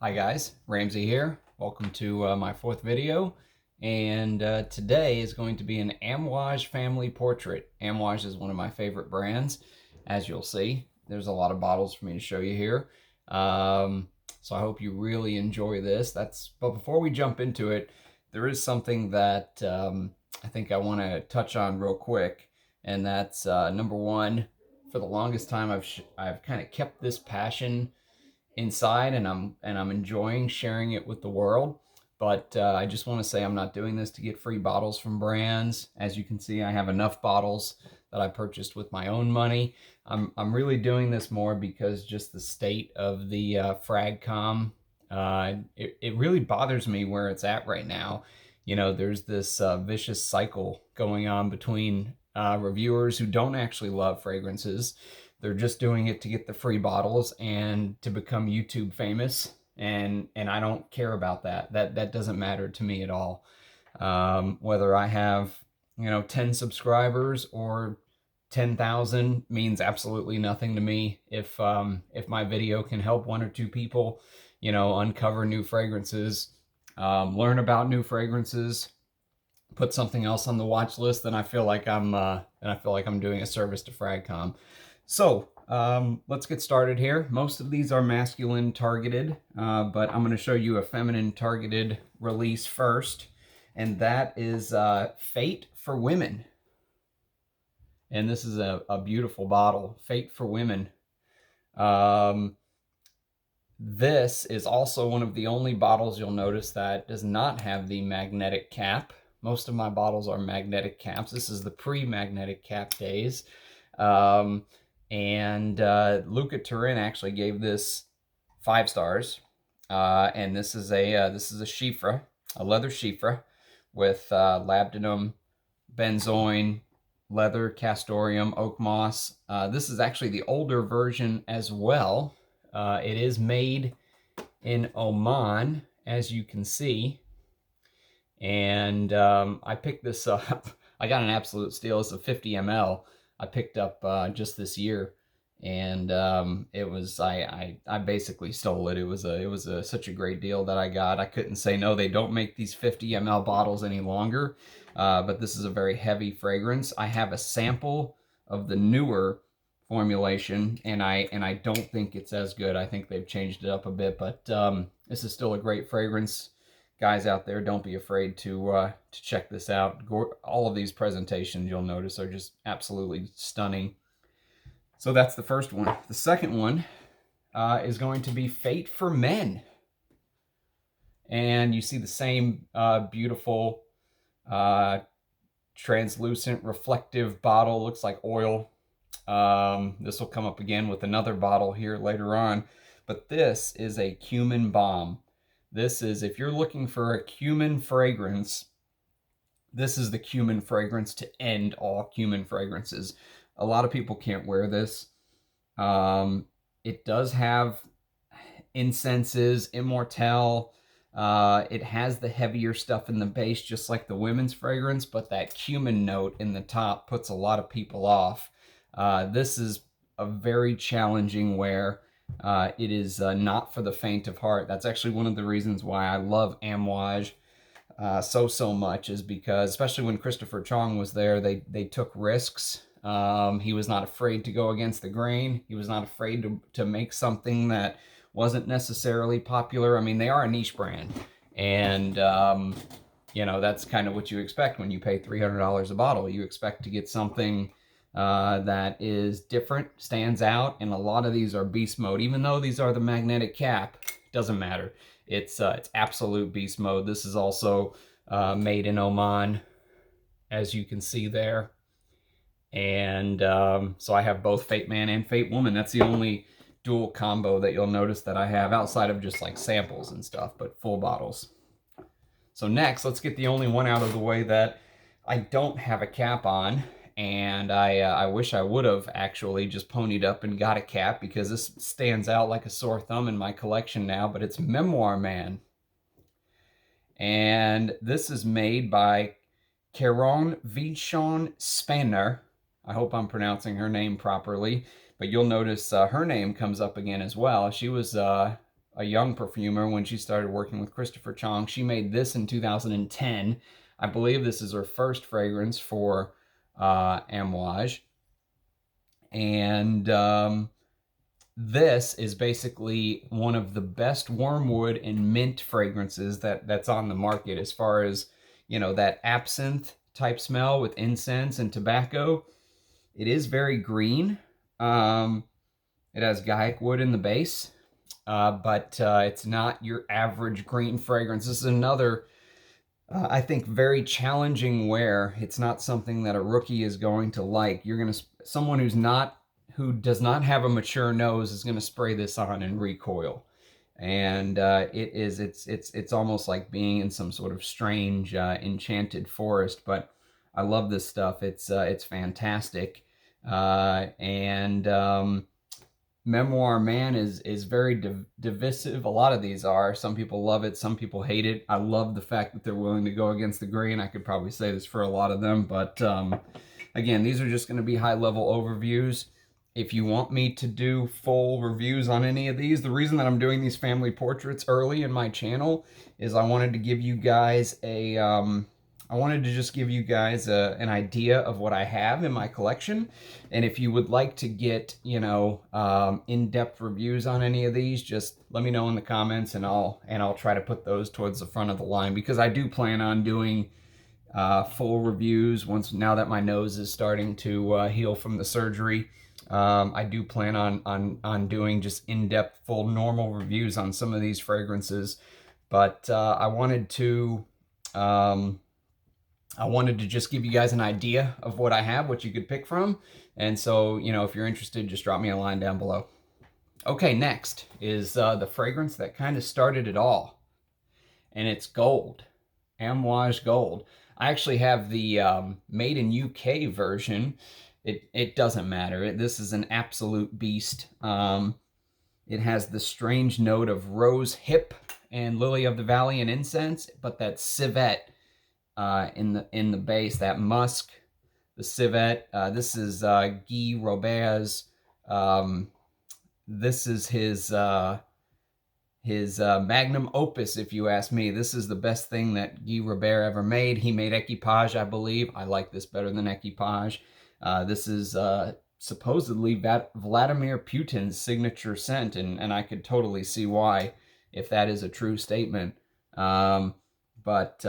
Hi guys, Ramsey here. Welcome to my fourth video. And today is going to be an Amouage family portrait. Amouage is one of my favorite brands, as you'll see. There's a lot of bottles for me to show you here. So I hope you really enjoy this. But before we jump into it, there is something that I think I want to touch on real quick. And that's number one, for the longest time I've kind of kept this passion inside, and I'm enjoying sharing it with the world. But I just want to say I'm not doing this to get free bottles from brands. As you can see, I have enough bottles that I purchased with my own money. I'm really doing this more because just the state of the fragcom, it really bothers me where it's at right now. You know, there's this vicious cycle going on between reviewers who don't actually love fragrances. They're just doing it to get the free bottles and to become YouTube famous. And I don't care about that. That doesn't matter to me at all. Whether I have, 10 subscribers or 10,000 means absolutely nothing to me. If my video can help one or two people, uncover new fragrances, learn about new fragrances, put something else on the watch list, then I feel like I'm doing a service to Fragcom. So let's get started here. Most of these are masculine targeted, but I'm going to show you a feminine targeted release first, and that is Fate for Women. And this is a beautiful bottle, Fate for Women. This is also one of the only bottles you'll notice that does not have the magnetic cap. Most of my bottles are magnetic caps. This is the pre-magnetic cap days. And Luca Turin actually gave this 5 stars. And this is a Chypre, a leather Chypre with labdanum, benzoin, leather, castoreum, oak moss. This is actually the older version as well. It is made in Oman, as you can see. And I picked this up. I got an absolute steal. It's a 50 ml. I picked up just this year, and it was I basically stole it. It was such a great deal that I got. I couldn't say no. They don't make these 50 ml bottles any longer, but this is a very heavy fragrance. I have a sample of the newer formulation, and I don't think it's as good. I think they've changed it up a bit, but this is still a great fragrance. Guys out there, don't be afraid to check this out. All of these presentations, you'll notice, are just absolutely stunning. So that's the first one. The second one is going to be Fate for Men. And you see the same beautiful translucent reflective bottle. Looks like oil. This will come up again with another bottle here later on. But this is a cumin balm. This is, if you're looking for a cumin fragrance, this is the cumin fragrance to end all cumin fragrances. A lot of people can't wear this. It does have incenses, immortelle. It has the heavier stuff in the base, just like the women's fragrance, but that cumin note in the top puts a lot of people off. This is a very challenging wear. It is not for the faint of heart. That's actually one of the reasons why I love Amouage so much, is because, especially when Christopher Chong was there, they took risks. He was not afraid to go against the grain. He was not afraid to make something that wasn't necessarily popular. I mean, they are a niche brand, and that's kind of what you expect when you pay $300 a bottle. You expect to get something that is different, stands out, and a lot of these are beast mode. Even though these are the magnetic cap, doesn't matter. It's absolute beast mode. This is also made in Oman, as you can see there. And so I have both Fate Man and Fate Woman. That's the only dual combo that you'll notice that I have, outside of just like samples and stuff, but full bottles. So next, let's get the only one out of the way that I don't have a cap on. And I wish I would have actually just ponied up and got a cap, because this stands out like a sore thumb in my collection now, but it's Memoir Man. And this is made by Caron Vidchon Spanner. I hope I'm pronouncing her name properly, but you'll notice her name comes up again as well. She was a young perfumer when she started working with Christopher Chong. She made this in 2010. I believe this is her first fragrance for Amouage. And this is basically one of the best wormwood and mint fragrances that's on the market, as far as, you know, that absinthe type smell with incense and tobacco. It is very green. It has gaiac wood in the base, but it's not your average green fragrance. This is another, I think, very challenging wear. It's not something that a rookie is going to like. Someone who does not have a mature nose is going to spray this on and recoil. And it's almost like being in some sort of strange enchanted forest. But I love this stuff. It's fantastic. Memoir Man is very divisive. A lot of these are. Some people love it, some people hate it. I love the fact that they're willing to go against the grain. I could probably say this for a lot of them, but again, these are just going to be high-level overviews. If you want me to do full reviews on any of these, the reason that I'm doing these family portraits early in my channel is I wanted to give you guys I wanted to just give you guys an idea of what I have in my collection. And if you would like to get, you know, in-depth reviews on any of these, just let me know in the comments, and I'll try to put those towards the front of the line, because I do plan on doing full reviews now that my nose is starting to heal from the surgery. I do plan on doing just in-depth, full, normal reviews on some of these fragrances. But I wanted to just give you guys an idea of what I have, what you could pick from. And so, you know, if you're interested, just drop me a line down below. Okay, next is the fragrance that kind of started it all. And it's gold. Amouage Gold. I actually have the made in UK version. It doesn't matter. This is an absolute beast. It has the strange note of rose hip and lily of the valley and incense, but that civet in the base, that musk, the civet. This is Guy Robert's. This is his magnum opus, if you ask me. This is the best thing that Guy Robert ever made. He made Equipage, I believe. I like this better than Equipage. This is supposedly Vladimir Putin's signature scent, and I could totally see why, if that is a true statement. But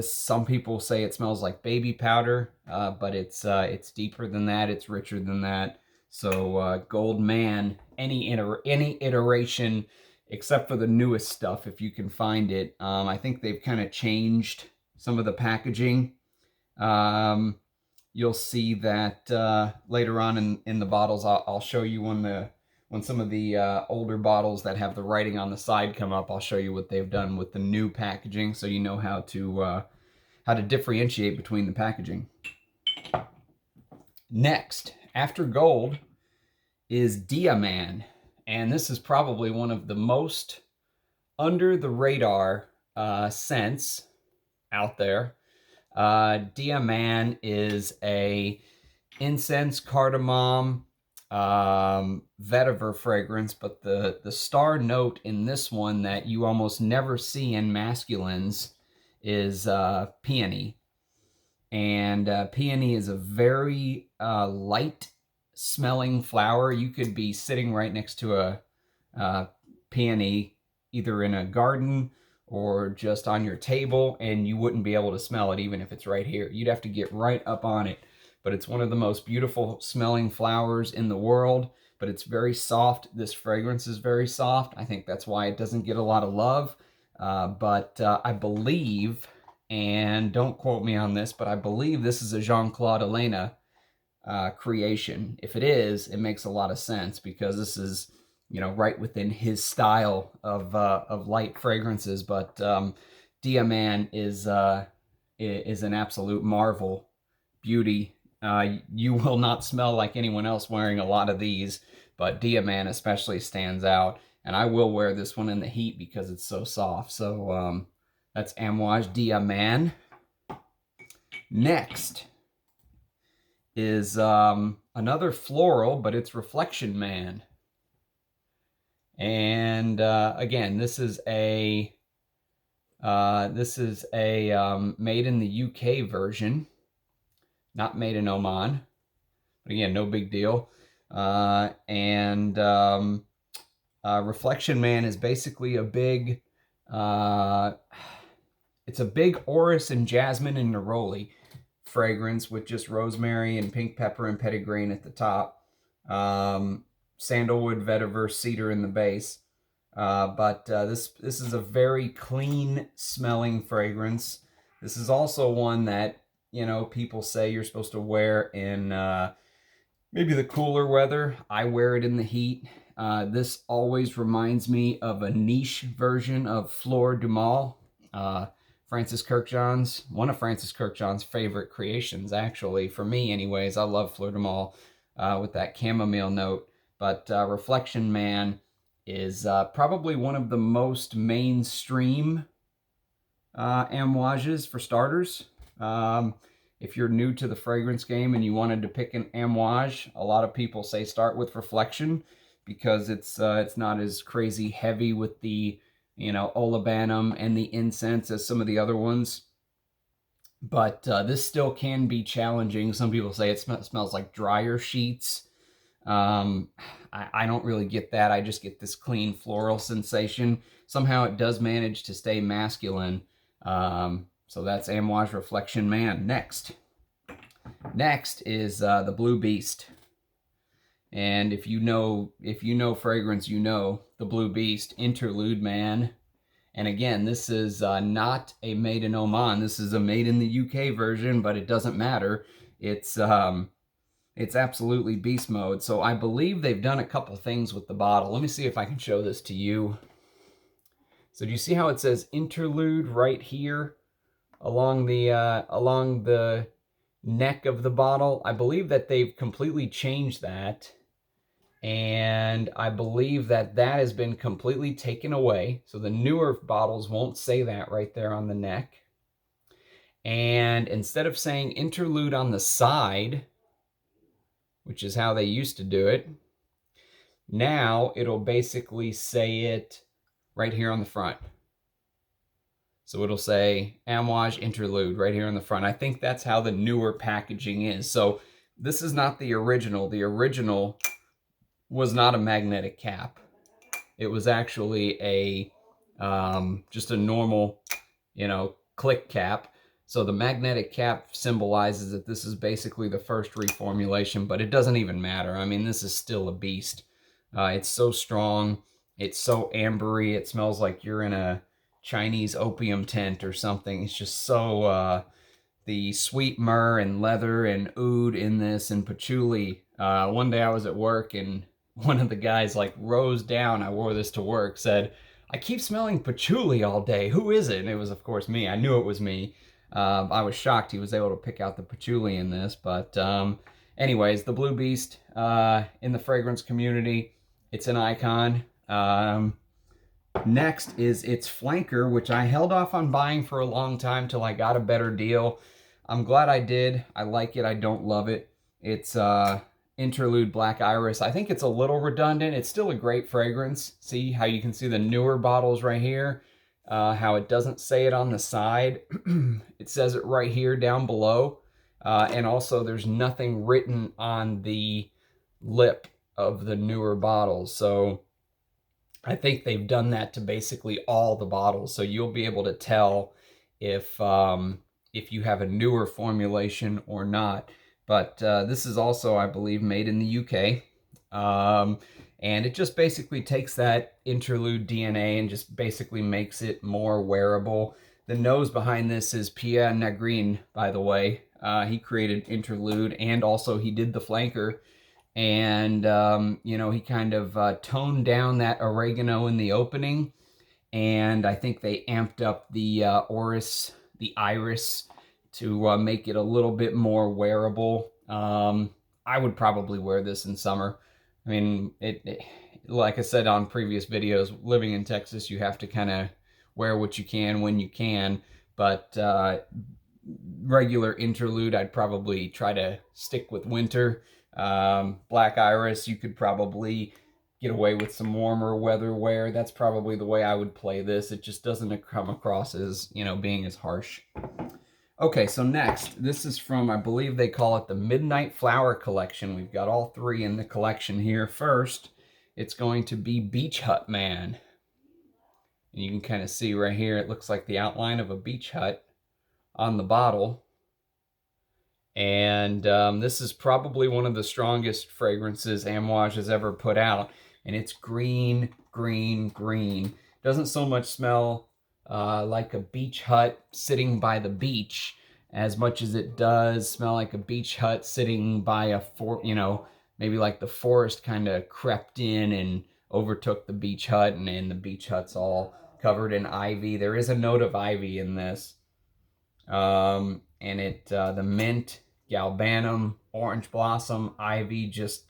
some people say it smells like baby powder, but it's deeper than that. It's richer than that. So Gold Man, any iteration, except for the newest stuff, if you can find it. I think they've kind of changed some of the packaging. You'll see that later on in the bottles. I'll show you when some of the older bottles that have the writing on the side come up. I'll show you what they've done with the new packaging, so you know how to differentiate between the packaging. Next, after gold, is Diaman, and this is probably one of the most under the radar scents out there. Diaman is a incense, cardamom, vetiver fragrance, but the star note in this one that you almost never see in masculines is peony. And peony is a very light smelling flower. You could be sitting right next to a peony, either in a garden or just on your table, and you wouldn't be able to smell it even if it's right here. You'd have to get right up on it. But it's one of the most beautiful smelling flowers in the world, but it's very soft. This fragrance is very soft. I think that's why it doesn't get a lot of love. But I believe, and don't quote me on this, but I believe this is a Jean-Claude Elena creation. If it is, it makes a lot of sense, because this is, you know, right within his style of light fragrances. But Diaman is an absolute marvel, beauty. You will not smell like anyone else wearing a lot of these, but Diaman especially stands out. And I will wear this one in the heat because it's so soft. So that's Amouage Diaman. Next is another floral, but it's Reflection Man. And again, this is a made in the UK version, not made in Oman. But again, no big deal. Reflection Man is basically a big, it's a big orris and jasmine and neroli fragrance with just rosemary and pink pepper and petitgrain at the top. Sandalwood, vetiver, cedar in the base. This is a very clean smelling fragrance. This is also one that, you know, people say you're supposed to wear in maybe the cooler weather. I wear it in the heat. This always reminds me of a niche version of Fleur du Mal. Francis Kirkjohn's, one of Francis Kirkjohn's favorite creations, actually, for me anyways. I love Fleur de Mal with that chamomile note. But Reflection Man is probably one of the most mainstream Amouages for starters. If you're new to the fragrance game and you wanted to pick an Amouage, a lot of people say start with Reflection because it's not as crazy heavy with the, you know, olibanum and the incense as some of the other ones. But this still can be challenging. Some people say it smells like dryer sheets. I don't really get that. I just get this clean floral sensation. Somehow it does manage to stay masculine. So that's Amouage Reflection Man. Next is the Blue Beast. And if you know fragrance, you know the Blue Beast, Interlude Man. And again, this is not a made in Oman. This is a made in the UK version, but it doesn't matter. It's absolutely beast mode. So I believe they've done a couple things with the bottle. Let me see if I can show this to you. So do you see how it says Interlude right here along the neck of the bottle? I believe that they've completely changed that. And I believe that that has been completely taken away. So the newer bottles won't say that right there on the neck. And instead of saying interlude on the side, which is how they used to do it, now it'll basically say it right here on the front. So it'll say Amouage Interlude right here on the front. I think that's how the newer packaging is. So this is not the original. The original was not a magnetic cap. It was actually a just a normal, you know, click cap. So the magnetic cap symbolizes that this is basically the first reformulation, but it doesn't even matter. I mean, this is still a beast. It's so strong. It's so ambery. It smells like you're in a Chinese opium tent or something. It's just so the sweet myrrh and leather and oud in this and patchouli. One day I was at work and one of the guys like rose down. I wore this to work, said, "I keep smelling patchouli all day. Who is it?" And it was, of course, me. I knew it was me. I was shocked he was able to pick out the patchouli in this. But anyways, the Blue Beast in the fragrance community, it's an icon. Next is its flanker, which I held off on buying for a long time till I got a better deal. I'm glad I did. I like it. I don't love it. It's Interlude Black Iris. I think it's a little redundant. It's still a great fragrance. See how you can see the newer bottles right here? How it doesn't say it on the side. It says it right here down below. And also there's nothing written on the lip of the newer bottles. So I think they've done that to basically all the bottles. So you'll be able to tell if you have a newer formulation or not. But this is also, I believe, made in the UK. And it just basically takes that interlude DNA and just basically makes it more wearable. The nose behind this is Pierre Nagrin, by the way. He created Interlude, and also he did the flanker. And, you know, he kind of toned down that oregano in the opening. And I think they amped up the orris, the iris, to make it a little bit more wearable. I would probably wear this in summer. I mean, like I said on previous videos, living in Texas, you have to kind of wear what you can when you can. But regular interlude, I'd probably try to stick with winter. Black Iris, you could probably get away with some warmer weather wear, that's probably the way I would play this. It just doesn't come across as, you know, being as harsh. Okay, so next, this is from, I believe they call it the Midnight Flower Collection. We've got all three in the collection here. First, it's going to be Beach Hut Man. And you can kind of see right here, it looks like the outline of a beach hut on the bottle. And this is probably one of the strongest fragrances Amouage has ever put out. And it's green, green, green. Doesn't so much smell like a beach hut sitting by the beach as much as it does smell like a beach hut sitting by a you know, maybe like the forest kind of crept in and overtook the beach hut, and the beach hut's all covered in ivy. There is a note of ivy in this. And the mint, galbanum, orange blossom, ivy just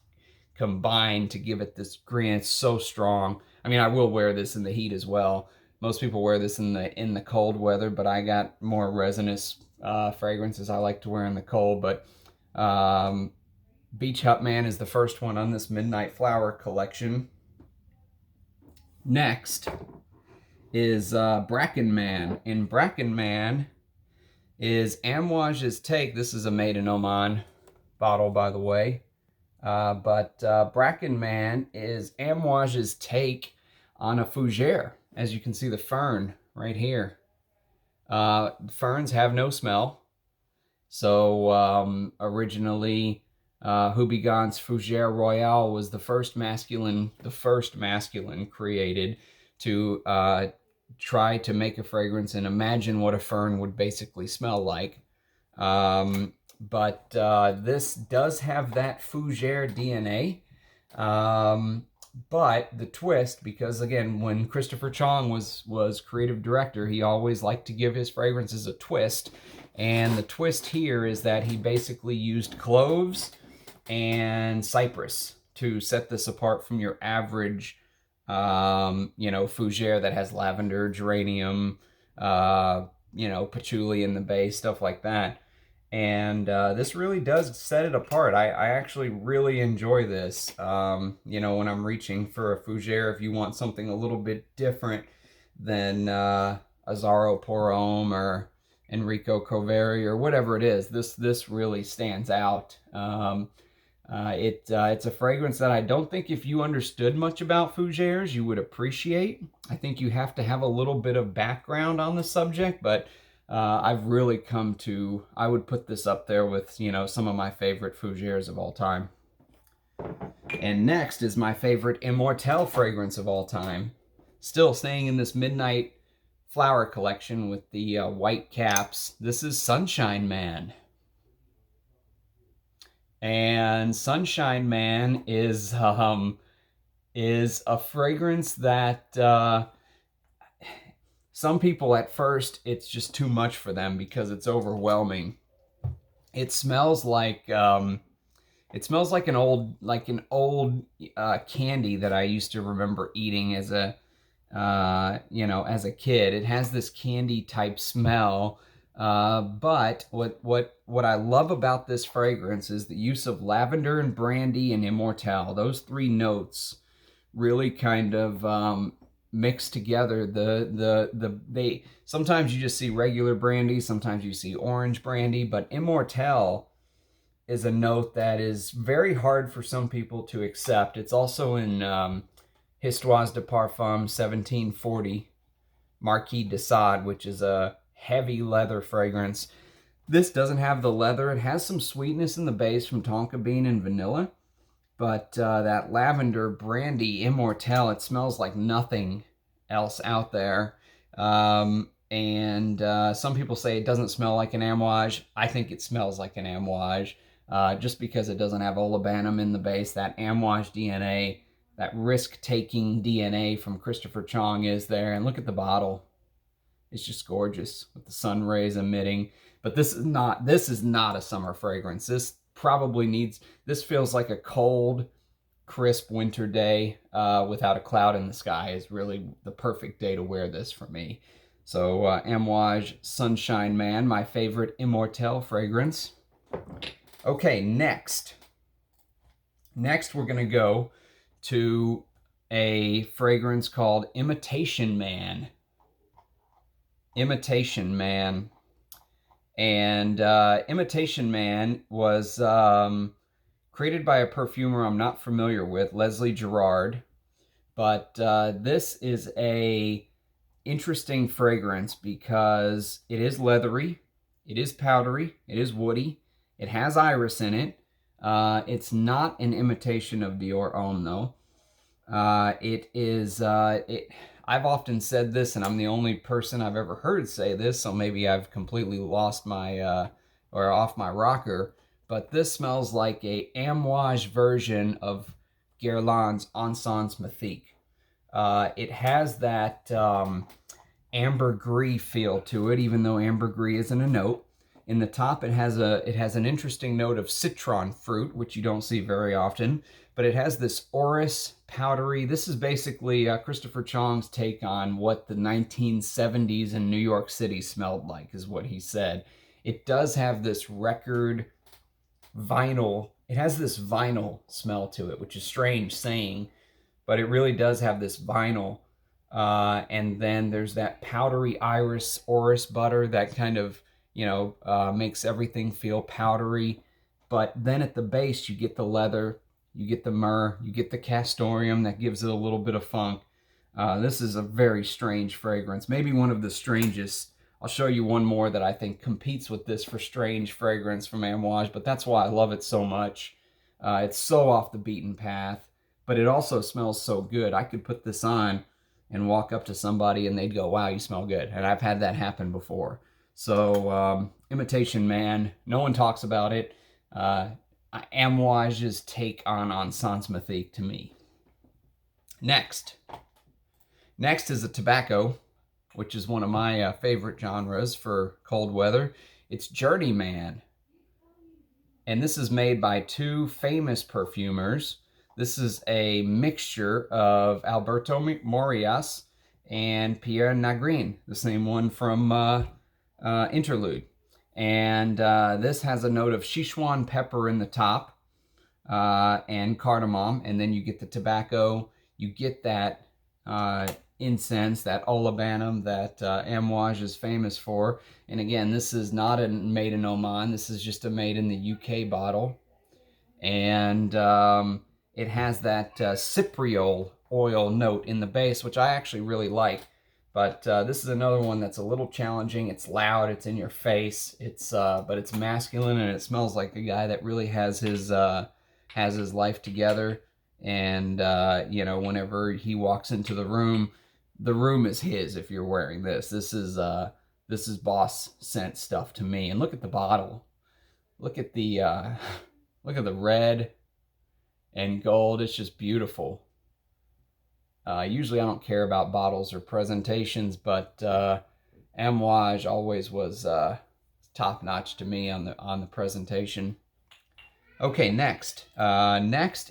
combined to give it this green. It's so strong. I mean, I will wear this in the heat as well. Most people wear this in the cold weather, but I got more resinous fragrances I like to wear in the cold. But Beach Hut Man is the first one on this Midnight Flower collection. Next is Bracken Man, and Bracken Man is Amouage's take. This is a made in Oman bottle, by the way. But Bracken Man is Amouage's take on a fougere. As you can see, the fern right here. Ferns have no smell. So originally, Houbigant's Fougere Royale was the first masculine created to try to make a fragrance and imagine what a fern would basically smell like. But this does have that fougere DNA. But the twist, because again, when Christopher Chong was creative director, he always liked to give his fragrances a twist. And the twist here is that he basically used cloves and cypress to set this apart from your average, you know, fougere that has lavender, geranium, you know, patchouli in the base, stuff like that. And this really does set it apart. I actually really enjoy this. You know, when I'm reaching for a fougere, if you want something a little bit different than Azzaro Pour Homme or Enrico Coveri or whatever it is, this really stands out. It's a fragrance that I don't think if you understood much about fougères you would appreciate. I think you have to have a little bit of background on the subject, but I've really come to, I would put this up there with, you know, some of my favorite fougères of all time. And next is my favorite Immortelle fragrance of all time. Still staying in this Midnight Flower collection with the white caps. This is Sunshine Man. And Sunshine Man is a fragrance that some people at first, it's just too much for them because it's overwhelming. It smells like an old candy that I used to remember eating as a you know, as a kid. It has this candy type smell. But what I love about this fragrance is the use of lavender and brandy and Immortelle. Those three notes really kind of mix together. They sometimes you just see regular brandy, sometimes you see orange brandy, but Immortelle is a note that is very hard for some people to accept. It's also in Histoires de Parfum 1740, Marquis de Sade, which is a heavy leather fragrance. This doesn't have the leather. It has some sweetness in the base from tonka bean and vanilla, but that lavender brandy Immortelle, it smells like nothing else out there. Some people say it doesn't smell like an Amouage. I think it smells like an Amouage, just because it doesn't have olibanum in the base. That Amouage DNA, that risk-taking DNA from Christopher Chong is there. And look at the bottle. It's just gorgeous with the sun rays emitting. But this is not a summer fragrance. This feels like a cold, crisp winter day without a cloud in the sky is really the perfect day to wear this for me. So Amouage Sunshine Man, my favorite Immortelle fragrance. Okay, next we're going to go to a fragrance called Imitation Man. Imitation Man. And Imitation Man was created by a perfumer I'm not familiar with, Leslie Gerard. But this is a interesting fragrance because it is leathery, it is powdery, it is woody, it has iris in it. It's not an imitation of Dior Homme though. It is, I've often said this, and I'm the only person I've ever heard say this, so maybe I've completely lost my, or off my rocker, but this smells like a Amouage version of Guerlain's Encens Mythique. It has that ambergris feel to it, even though ambergris isn't a note. In the top, it has an interesting note of citron fruit, which you don't see very often, but it has this orris, powdery. This is basically Christopher Chong's take on what the 1970s in New York City smelled like, is what he said. It does have this record vinyl. It has this vinyl smell to it, which is strange saying, but it really does have this vinyl. And then there's that powdery iris orris butter that kind of, makes everything feel powdery. But then at the base, you get the leather, you get the myrrh, you get the castoreum that gives it a little bit of funk. This is a very strange fragrance, maybe one of the strangest. I'll show you one more that I think competes with this for strange fragrance from Amouage, but that's why I love it so much. It's so off the beaten path, but it also smells so good. I could put this on and walk up to somebody and they'd go, wow, you smell good. And I've had that happen before. So Imitation Man, no one talks about it. Amouage's take on Encens Mythique to me. Next is a tobacco, which is one of my favorite genres for cold weather. It's Journeyman. And this is made by two famous perfumers. This is a mixture of Alberto Morillas and Pierre Nagrin, the same one from Interlude. And this has a note of Sichuan pepper in the top and cardamom, and then you get the tobacco. You get that incense, that olibanum that Amouage is famous for. And again, this is not a made in Oman. This is just a made in the UK bottle. And it has that cypriol oil note in the base, which I actually really like. But this is another one that's a little challenging. It's loud, it's in your face, but it's masculine, and it smells like a guy that really has his life together. And whenever he walks into the room is his. If you're wearing this is boss scent stuff to me. And look at the bottle. Look at the red and gold. It's just beautiful. Usually I don't care about bottles or presentations, but Amouage always was top notch to me on the presentation. Okay, next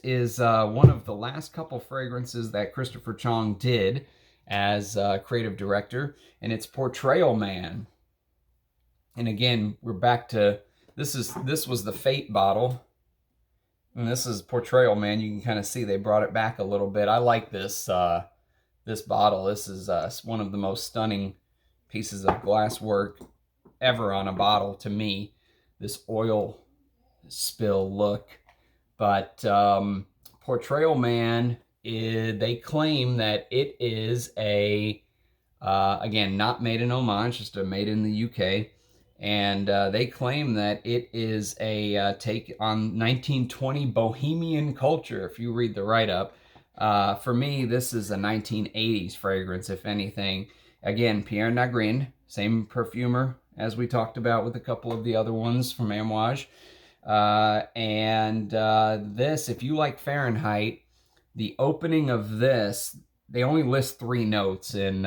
is one of the last couple fragrances that Christopher Chong did as creative director, and it's Portrayl Man. And again, we're back to this was the Fate bottle. And this is Portrayl Man. You can kind of see they brought it back a little bit. I like this this bottle. This is one of the most stunning pieces of glass work ever on a bottle to me. This oil spill look. But Portrayl Man, they claim that it is again, not made in Oman, just made in the UK. And they claim that it is a take on 1920 Bohemian culture, if you read the write-up. For me, this is a 1980s fragrance, if anything. Again, Pierre Nagrin, same perfumer as we talked about with a couple of the other ones from Amouage. This, if you like Fahrenheit, the opening of this, they only list 3 notes in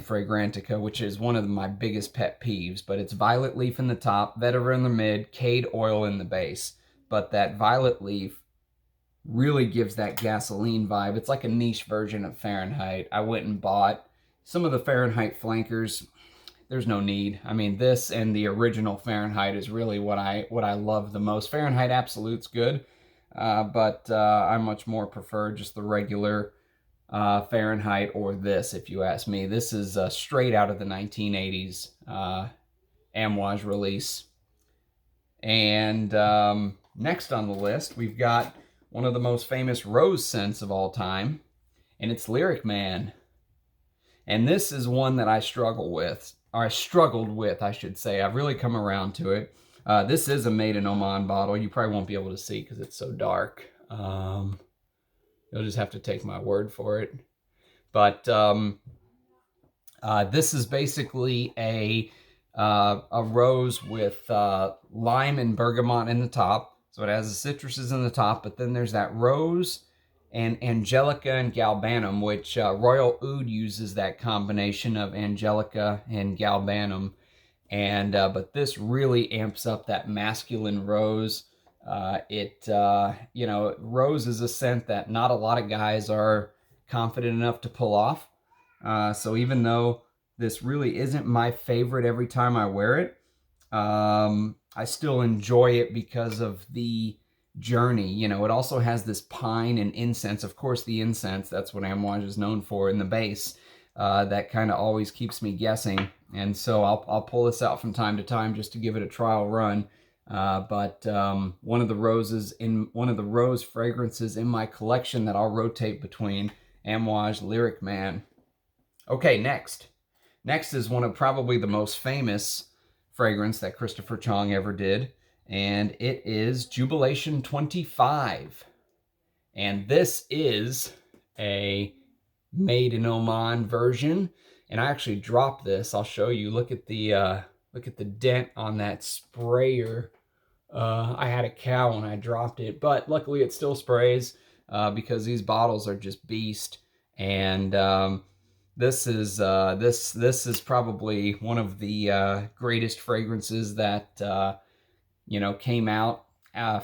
Fragrantica, which is one of my biggest pet peeves, but it's violet leaf in the top, vetiver in the mid, cade oil in the base. But that violet leaf really gives that gasoline vibe. It's like a niche version of Fahrenheit. I went and bought some of the Fahrenheit flankers. There's no need. I mean, this and the original Fahrenheit is really what I love the most. Fahrenheit Absolute's good, but I much more prefer just the regular Fahrenheit or this, if you ask me. This is straight out of the 1980s Amouage release. And next on the list, we've got one of the most famous rose scents of all time, and it's Lyric Man. And this is one that I struggled with, I should say. I've really come around to it. This is a made in Oman bottle. You probably won't be able to see because it's so dark. You'll just have to take my word for it. But this is basically a rose with lime and bergamot in the top. So it has the citruses in the top, but then there's that rose and angelica and galbanum, which Royal Oud uses that combination of angelica and galbanum. And but this really amps up that masculine rose. Rose is a scent that not a lot of guys are confident enough to pull off. So even though this really isn't my favorite every time I wear it, I still enjoy it because of the journey. You know, it also has this pine and incense. Of course, the incense, that's what Amouage is known for in the base. That kind of always keeps me guessing. And so I'll pull this out from time to time just to give it a trial run. But one of the rose fragrances in my collection that I'll rotate between Amouage Lyric Man. Okay, next. Next is one of probably the most famous fragrance that Christopher Chong ever did, and it is Jubilation 25. And this is a made in Oman version, and I actually dropped this. I'll show you. Look at the dent on that sprayer. I had a cow when I dropped it, but luckily it still sprays because these bottles are just beast. And this is probably one of the greatest fragrances that came out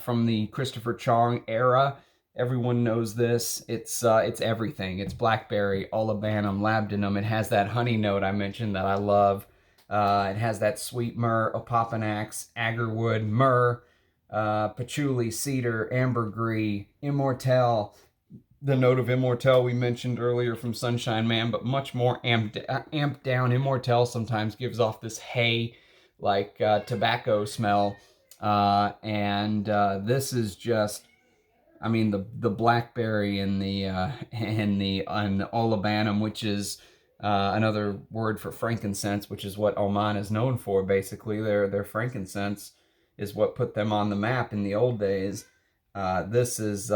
from the Christopher Chong era. Everyone knows this. It's everything. It's blackberry, olibanum, labdanum. It has that honey note I mentioned that I love. It has that sweet myrrh, opopanax, agarwood, myrrh, patchouli, cedar, ambergris, immortelle. The note of immortelle we mentioned earlier from Sunshine Man, but much more amped down. Immortelle sometimes gives off this hay, like tobacco smell. This is just, I mean, the blackberry and the olibanum, which is another word for frankincense, which is what Oman is known for. Basically, their frankincense is what put them on the map in the old days. This is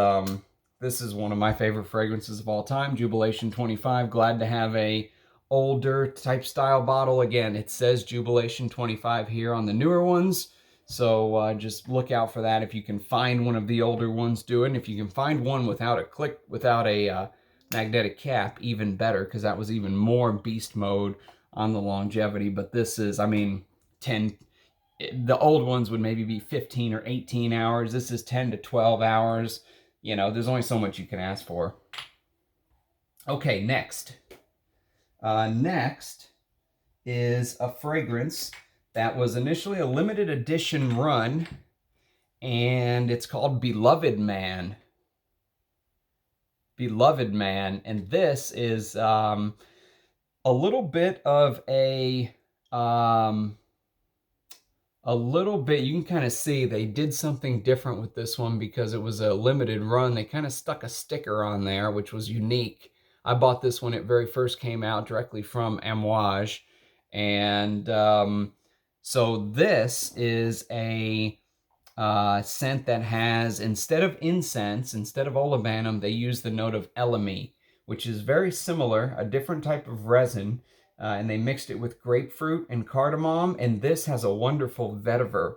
one of my favorite fragrances of all time, Jubilation 25. Glad to have a older type style bottle. Again, it says Jubilation 25 here on the newer ones. So just look out for that. If you can find one of the older ones, do it. And if you can find one without a magnetic cap, even better, because that was even more beast mode on the longevity. But this is, I mean, 10. The old ones would maybe be 15 or 18 hours. This is 10 to 12 hours. You know, there's only so much you can ask for. Okay, next. Next is a fragrance that was initially a limited edition run, and it's called Beloved Man. Beloved Man, and this is a little bit of you can kind of see they did something different with this one because it was a limited run. They kind of stuck a sticker on there, which was unique. I bought this when it very first came out directly from Amouage. And so this is a scent that has, instead of incense, instead of olibanum, they use the note of elemi, which is very similar, a different type of resin. And they mixed it with grapefruit and cardamom, and this has a wonderful vetiver.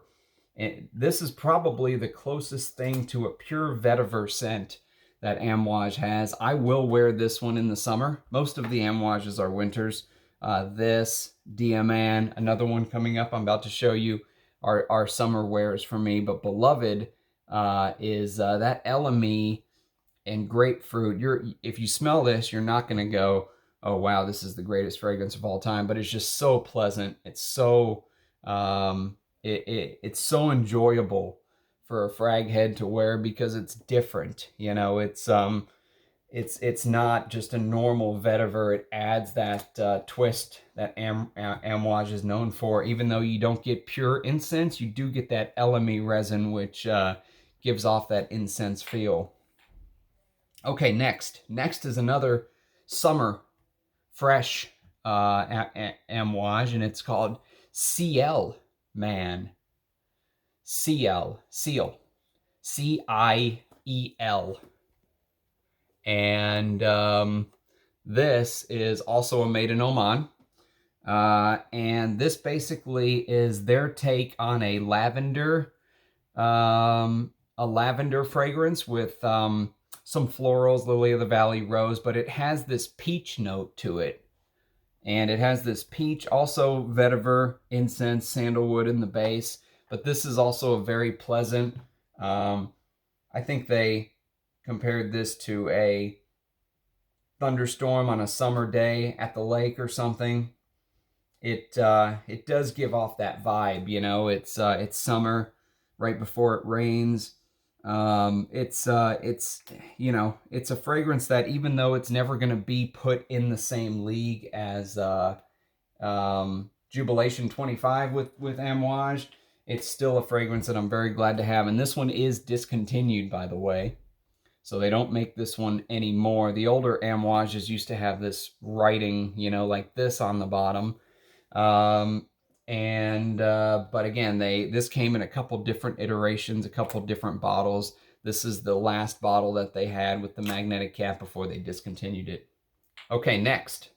And this is probably the closest thing to a pure vetiver scent that Amouage has. I will wear this one in the summer. Most of the Amouages are winters. This, Diaman, another one coming up I'm about to show you, are summer wears for me. But Beloved is that elemi and grapefruit. If you smell this, you're not going to go, oh wow, this is the greatest fragrance of all time, but it's just so pleasant. It's so it's so enjoyable for a frag head to wear because it's different. You know, it's not just a normal vetiver. It adds that twist that Amouage is known for. Even though you don't get pure incense, you do get that LME resin, which gives off that incense feel. Okay, next is another summer fresh Amouage, and it's called Ciel Man. Ciel, Ciel, Ciel. And this is also a made in Oman. And this basically is their take on a lavender fragrance with some florals, lily of the valley, rose, but it has this peach note to it. And it has this peach, also vetiver, incense, sandalwood in the base. But this is also a very pleasant, I think they compared this to a thunderstorm on a summer day at the lake or something. It does give off that vibe, you know. It's summer right before it rains. It's you know, it's a fragrance that, even though it's never going to be put in the same league as Jubilation 25 with Amouage, it's still a fragrance that I'm very glad to have. And this one is discontinued, by the way. So they don't make this one anymore. The older Amouages used to have this writing, you know, like this on the bottom. But again, this came in a couple different iterations, a couple different bottles. This is the last bottle that they had with the magnetic cap before they discontinued it. Okay, next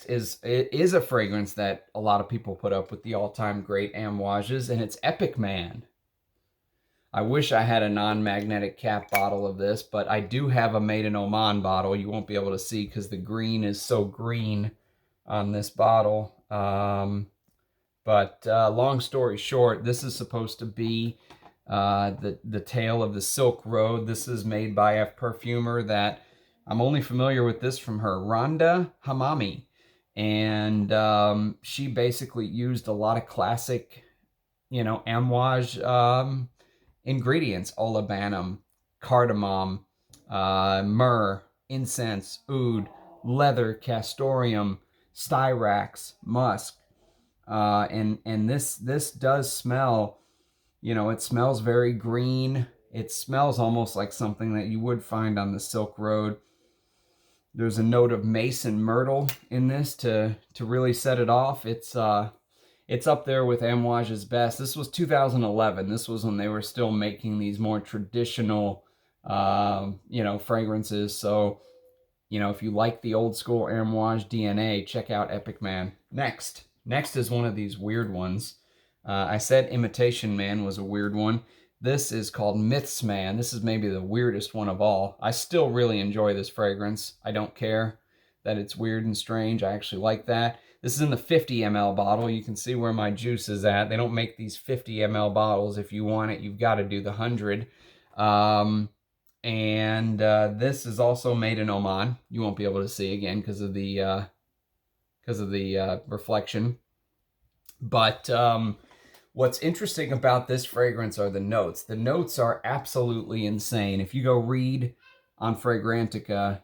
is a fragrance that a lot of people put up with the all-time great Amouages, and it's Epic Man. I wish I had a non-magnetic cap bottle of this, but I do have a made in Oman bottle. You won't be able to see because the green is so green on this bottle. Long story short, this is supposed to be the tale of the Silk Road. This is made by a perfumer that I'm only familiar with this from her, Rhonda Hamami. And she basically used a lot of classic, you know, Amouage ingredients: olibanum, cardamom, myrrh, incense, oud, leather, castoreum, styrax, musk. And this does smell, you know, it smells very green. It smells almost like something that you would find on the Silk Road. There's a note of mace and myrtle in this to really set it off. It's up there with Amouage's best. This was 2011. This was when they were still making these more traditional, you know, fragrances. So, you know, if you like the old school Amouage DNA, check out Epic Man. Next is one of these weird ones. I said Imitation Man was a weird one. This is called Myths Man. This is maybe the weirdest one of all. I still really enjoy this fragrance. I don't care that it's weird and strange. I actually like that. This is in the 50 ml bottle. You can see where my juice is at. They don't make these 50 ml bottles. If you want it, you've got to do the 100. This is also made in Oman. You won't be able to see again because of the reflection. But what's interesting about this fragrance are the notes. The notes are absolutely insane. If you go read on Fragrantica,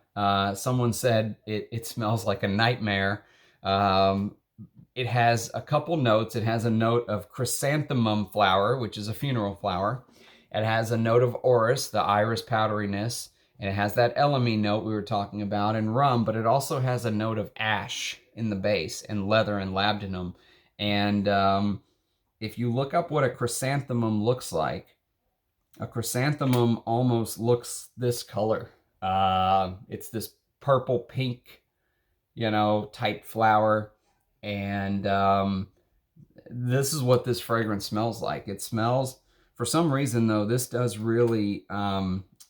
someone said it smells like a nightmare. It has a couple notes. It has a note of chrysanthemum flower, which is a funeral flower. It has a note of orris, the iris powderiness, and it has that elemi note we were talking about, and rum, but it also has a note of ash in the base, and leather and labdanum. And if you look up what a chrysanthemum looks like, a chrysanthemum almost looks this color. It's this purple pink, you know, type flower. And this is what this fragrance smells like. It smells, for some reason though, this does really,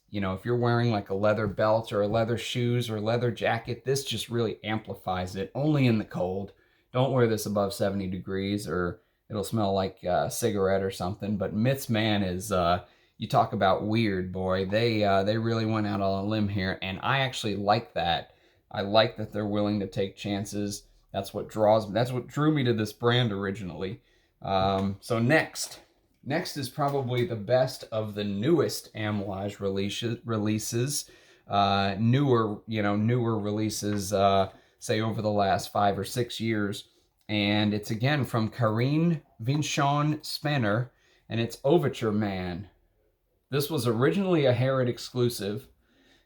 you know, if you're wearing like a leather belt or a leather shoes or leather jacket, this just really amplifies it, only in the cold. Don't wear this above 70 degrees or it'll smell like a cigarette or something. But Myths Man is, you talk about weird, boy. They really went out on a limb here, and I actually like that. I like that they're willing to take chances. That's what drew me to this brand originally. So next Next is probably the best of the newest Amouage releases. Newer releases, say over the last 5 or 6 years. And it's again from Karin Vinchon Spanner, and it's Overture Man. This was originally a Harrod exclusive,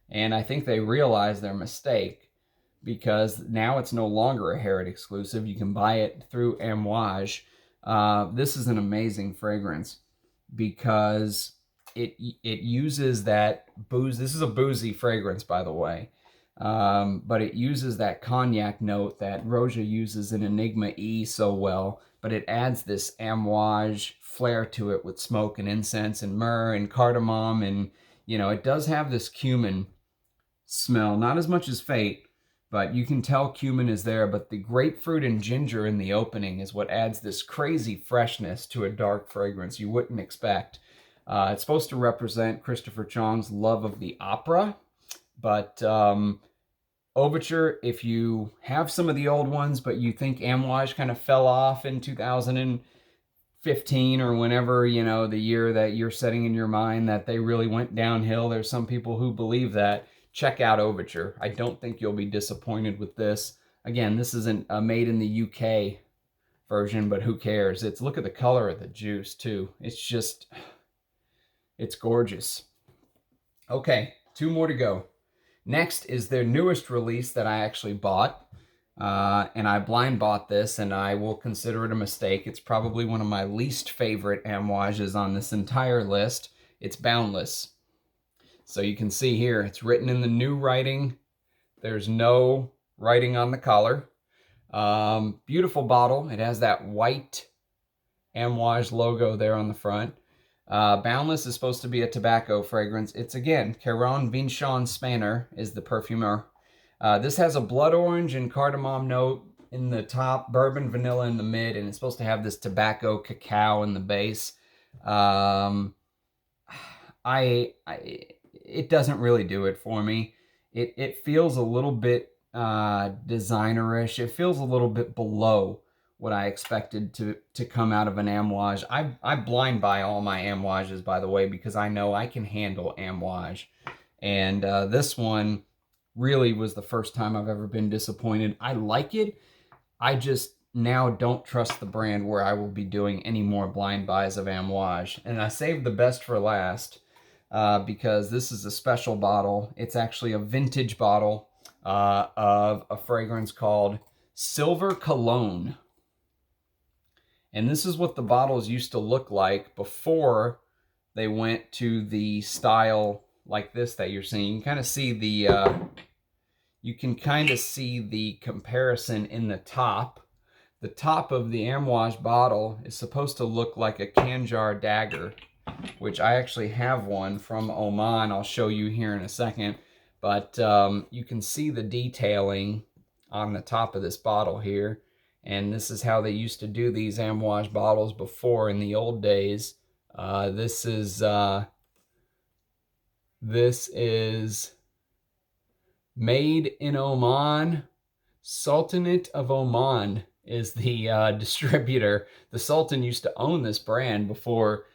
and I think they realized their mistake, because now it's no longer a Harrod exclusive. You can buy it through Amouage. This is an amazing fragrance because it uses that booze. This is a boozy fragrance, by the way, but it uses that cognac note that Roja uses in Enigma E so well, but it adds this Amouage flair to it with smoke and incense and myrrh and cardamom, and it does have this cumin smell, not as much as Fate, but you can tell cumin is there, but the grapefruit and ginger in the opening is what adds this crazy freshness to a dark fragrance you wouldn't expect. It's supposed to represent Christopher Chong's love of the opera, but Overture, if you have some of the old ones, but you think Amouage kind of fell off in 2015 or whenever, the year that you're setting in your mind that they really went downhill, there's some people who believe that. Check out Overture. I don't think you'll be disappointed with this. Again, this isn't a made in the UK version, but who cares? Look at the color of the juice too. It's gorgeous. Okay, 2 more to go. Next is their newest release that I actually bought, and I blind bought this, and I will consider it a mistake. It's probably one of my least favorite Amouages on this entire list. It's Boundless. So you can see here, it's written in the new writing. There's no writing on the collar. Beautiful bottle. It has that white Amouage logo there on the front. Boundless is supposed to be a tobacco fragrance. It's, again, Karin Vinchon Spanner is the perfumer. This has a blood orange and cardamom note in the top, bourbon, vanilla in the mid, and it's supposed to have this tobacco cacao in the base. It doesn't really do it for me. It feels a little bit designerish. It feels a little bit below what I expected to come out of an Amouage. I blind buy all my Amouages, by the way, because I know I can handle Amouage. And this one really was the first time I've ever been disappointed. I like it. I just now don't trust the brand where I will be doing any more blind buys of Amouage. And I saved the best for last. Because this is a special bottle. It's actually a vintage bottle of a fragrance called Silver Cologne. And this is what the bottles used to look like before they went to the style like this that you're seeing. You can kind of see the comparison in the top. The top of the Amouage bottle is supposed to look like a Kandjar dagger, which I actually have one from Oman. I'll show you here in a second. But you can see the detailing on the top of this bottle here. And this is how they used to do these Amouage bottles before in the old days. This is made in Oman. Sultanate of Oman is the distributor. The Sultan used to own this brand before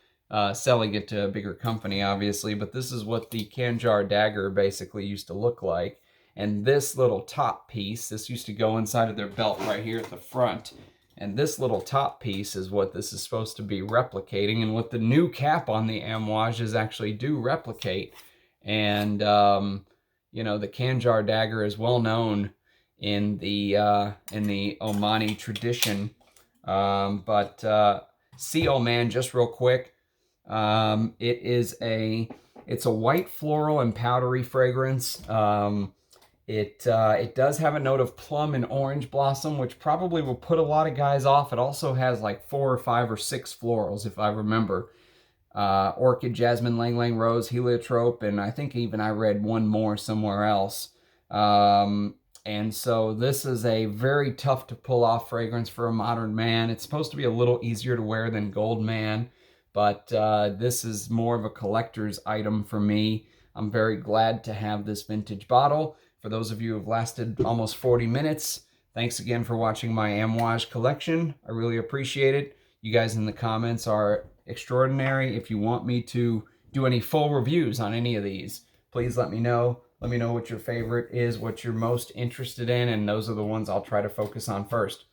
selling it to a bigger company, obviously, but this is what the Kandjar dagger basically used to look like. And this little top piece, this used to go inside of their belt right here at the front, and this little top piece is what this is supposed to be replicating, and what the new cap on the Amouages actually do replicate. And the Kandjar dagger is well known in the Omani tradition. Ciel Man, just real quick, it's a white floral and powdery fragrance. It does have a note of plum and orange blossom, which probably will put a lot of guys off. It also has like 4 or 5 or 6 florals, if I remember. Orchid, jasmine, lang lang, rose, heliotrope, and I think even I read one more somewhere else. And so this is a very tough to pull off fragrance for a modern man. It's supposed to be a little easier to wear than Gold Man, but this is more of a collector's item for me. I'm very glad to have this vintage bottle. For those of you who have lasted almost 40 minutes, thanks again for watching my Amouage collection. I really appreciate it. You guys in the comments are extraordinary. If you want me to do any full reviews on any of these, please let me know. Let me know what your favorite is, what you're most interested in, and those are the ones I'll try to focus on first.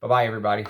Bye-bye, everybody.